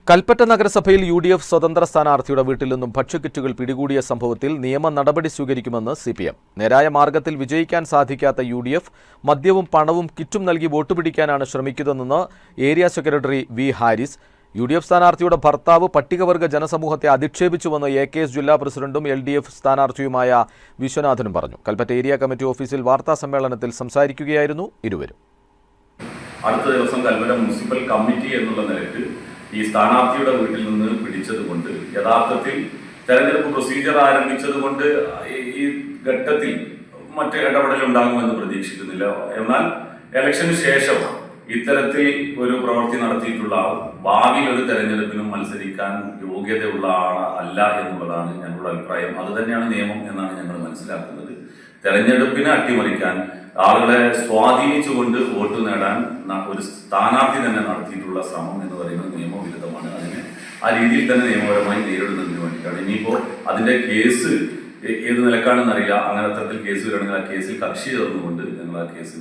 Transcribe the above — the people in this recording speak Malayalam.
കൽപ്പറ്റ നഗരസഭയിൽ UDF സ്വതന്ത്ര സ്ഥാനാർത്ഥിയുടെ വീട്ടിൽ നിന്നും ഭക്ഷ്യക്കിറ്റുകൾ പിടികൂടിയ സംഭവത്തിൽ നിയമ നടപടി സ്വീകരിക്കുമെന്ന് CPM. നേരായ മാർഗത്തിൽ വിജയിക്കാൻ സാധിക്കാത്ത UDF മദ്യവും പണവും കിറ്റും നൽകി വോട്ട് പിടിക്കാനാണ് ശ്രമിക്കുന്നതെന്ന് area secretary V Haris. UDF സ്ഥാനാർത്ഥിയുടെ ഭർത്താവ് പട്ടികവർഗ ജനസമൂഹത്തെ അധിക്ഷേപിച്ചുവെന്ന് AKS ജില്ലാ പ്രസിഡന്റും LDF സ്ഥാനാർത്ഥിയുമായ വിശ്വനാഥനും പറഞ്ഞു. കൽപ്പറ്റ ഏരിയ കമ്മിറ്റി ഓഫീസിൽ വാർത്താ സമ്മേളനത്തിൽ സംസാരിക്കുകയായിരുന്നു ഇരുവരും. അടുത്ത ദിവസം കൽപ്പറ്റ മുനിസിപ്പൽ കമ്മിറ്റി എന്നുള്ള നിലയ്ക്ക് ഈ സ്ഥാനാർത്ഥിയുടെ വീട്ടിൽ നിന്ന് പിടിച്ചതുകൊണ്ട് യഥാർത്ഥത്തിൽ തെരഞ്ഞെടുപ്പ് പ്രൊസീജിയർ ആരംഭിച്ചതുകൊണ്ട് ഈ ഘട്ടത്തിൽ മറ്റ് ഇടപെടൽ ഉണ്ടാകുമെന്ന് പ്രതീക്ഷിക്കുന്നില്ല. എന്നാൽ ഇലക്ഷന് ശേഷം ഇത്തരത്തിൽ ഒരു പ്രവൃത്തി നടത്തിയിട്ടുള്ള ഭാവിയിൽ ഒരു തെരഞ്ഞെടുപ്പിനും മത്സരിക്കാൻ യോഗ്യതയുള്ള അല്ല എന്നുള്ളതാണ് ഞങ്ങളുടെ അഭിപ്രായം. അത് തന്നെയാണ് നിയമം എന്നാണ് ഞങ്ങൾ മനസ്സിലാക്കുന്നത്. തെരഞ്ഞെടുപ്പിനെ അട്ടിമറിക്കാൻ ആളുകളെ സ്വാധീനിച്ചുകൊണ്ട് വോട്ട് നേടാൻ ഒരു സ്ഥാനാർത്ഥി തന്നെ നടത്തിയിട്ടുള്ള ശ്രമം എന്ന് പറയുന്നത് നിയമവിരുദ്ധമാണ്. അതിനെ ആ രീതിയിൽ തന്നെ നിയമപരമായി നേരിടുന്നതിന് വേണ്ടിയിട്ടാണ്. ഇനിയിപ്പോൾ അതിന്റെ കേസ് ഏത് നിലക്കാണെന്നറിയില്ല. അങ്ങനെ അത്തരത്തിൽ കേസ് വരണമെങ്കിൽ ആ കേസിൽ കക്ഷി ചേർന്നുകൊണ്ട് ഞങ്ങൾ ആ കേസ്